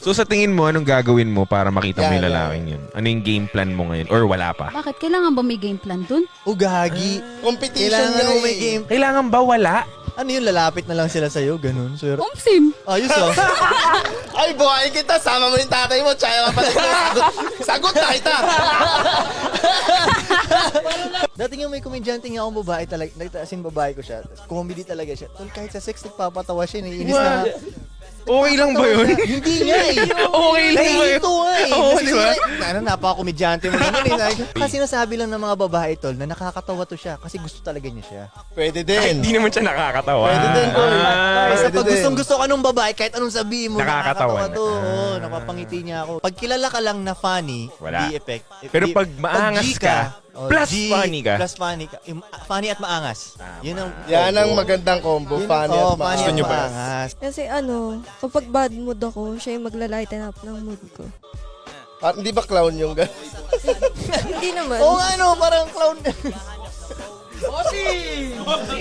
So sa tingin mo, anong gagawin mo para makita mo yung Yan, lalaking yun? Ano yung game plan mo ngayon? Or wala pa? Bakit? Kailangan ba may game plan dun? Ugagi. Competition Kailangan nga mo may eh. game. Kailangan ba wala? Ano yun, lalapit na lang sila sa'yo, ganun. So, Umsim! ayos oh. Ay, buhay kita. Sama mo yung tatay mo. Tsaya ka pala. Sagot na kita. Dati nga may komedyante nga akong babae talaga, nagtaasin babae ko siya. Comedy talaga siya. Tol, kahit sa sex, nagpapatawa siya, naiinis na. Okay lang ba yun? Hindi nga eh. Okay lang ba yun? Nahihito nga eh. Oo, di ba? Napaka-komedyante mo naman eh. Kasi nasabi lang ng mga babae, tol, na nakakatawa to siya kasi gusto talaga niya siya. Pwede din. Hindi naman siya nakakatawa. Pwede din, boy. Basta Pwede pag din. gustong-gusto ka nung babae, kahit anong sabihin mo, Nakakatawa nakakatawa na. to. Oo, napapangiti niya ako. Pag kilala ka lang na funny, Wala. di effect. Pero pag maangas G ka, plus funny ka. Plus funny ka. Funny at maangas. Yun ang Yan ang magandang combo. Funny at funny Gusto at nyo ba? maangas. Kasi kapag bad mood ako, siya yung magla-lighten up ng mood ko. Hindi ba clown yung gano'n? Hindi naman. Oo nga no, parang clown.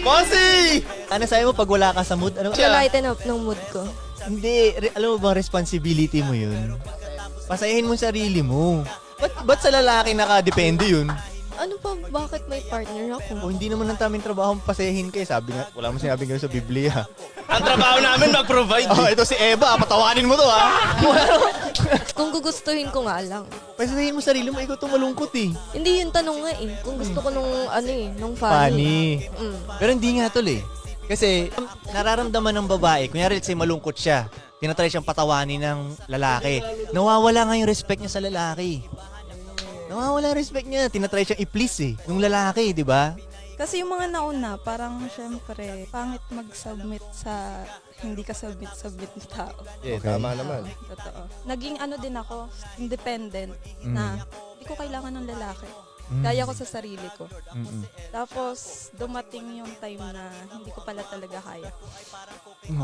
Bossy! Ano sabi mo pag wala ka sa mood? Ano? Magla-lighten up ng mood ko. Hindi, alam mo bang responsibility mo yun? Pasayahin mo yung sarili mo. Ba't sa lalaki nakadepende yun? Ano pa, bakit may partner ako? O hindi naman ang taming trabaho pasayahin kayo. Sabi nga, wala mo sinabing gano'n sa Biblia. Ang trabaho namin mag-provide. Oh, ito si Eva, patawanin mo to ha. Kung gugustuhin ko nga lang. Pasayahin mo sarili mo, ikaw tumalungkot eh. Hindi yung tanong nga eh. Kung gusto ko nung funny. Funny. Mm. Pero hindi nga tol eh. Kasi nararamdaman ng babae, kunyari let's say malungkot siya, tinatry siyang patawanin ng lalaki. Nawawala nga yung respect niya sa lalaki. Nawawala yung respect niya, tinatry siyang i-please eh, yung lalaki, di ba? Kasi yung mga nauna, parang syempre, pangit mag-submit sa hindi ka submit na tao. Yeah, tama naman. Totoo. Naging din ako, independent, na hindi ko kailangan ng lalaki. Kaya ko sa sarili ko. Tapos, dumating yung time na hindi ko pala talaga kaya.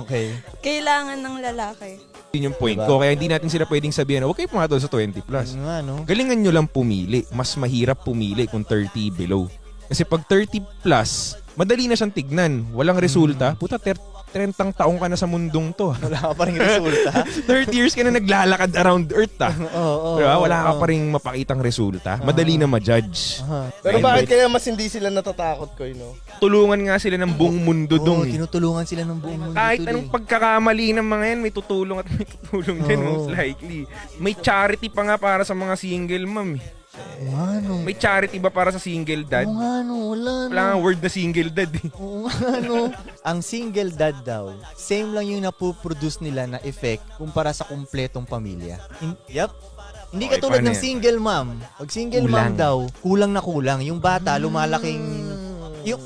Okay. Kailangan ng lalaki. Yun yung point Diba? ko. Kaya hindi natin sila pwedeng sabihin, okay pumatol sa 20 plus. Ano nga, no? Galingan nyo lang pumili. Mas mahirap pumili kung 30 below. Kasi pag 30 plus, madali na siyang tignan. Walang resulta. Puta, 30 taong ka na sa mundong to. Wala ka pa rin resulta. 30 years ka na naglalakad around Earth, ah. Oo. Diba? Wala ka pa rin mapakitang resulta. Madali na ma-judge. Pero bakit kaya mas hindi sila natatakot ko, Tulungan nga sila ng buong mundo Oo, dong. tinutulungan sila ng buong mundo. Kahit tol, anong eh. pagkakamali ng mga yan, may tutulong at may tutulong din, Oo. most likely. May charity pa nga para sa mga single mom. Oo nga, no. May charity ba para sa single dad? Oo nga, no. Wala, no. Wala nga word na single dad eh. Oo nga, no. Ang single dad daw, same lang yung napoproduce nila na effect kumpara sa kumpletong pamilya. Yup. Hindi Okay, katulad paano ng yan? single mom. Pag single Kulang. mom daw, kulang na kulang. Yung bata, lumalaking...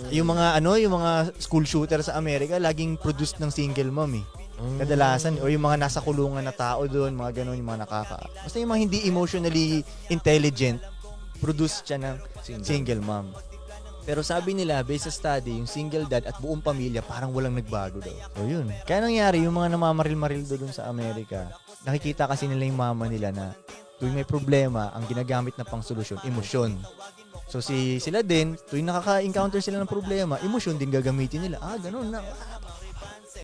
Yung mga school shooter sa Amerika, laging produced ng single mom eh. Kadalasan, o yung mga nasa kulungan na tao doon, mga ganun, yung mga basta yung mga hindi emotionally intelligent, produced siya ng single mom. Pero sabi nila, based sa study, yung single dad at buong pamilya parang walang nagbago daw. So yun. Kaya nangyari, yung mga namamaril-maril doon sa Amerika, nakikita kasi nila yung mama nila na tuwing may problema, ang ginagamit na pang solusyon, emosyon. So sila din, tuwing nakaka-encounter sila ng problema, emosyon din gagamitin nila. Ganun na.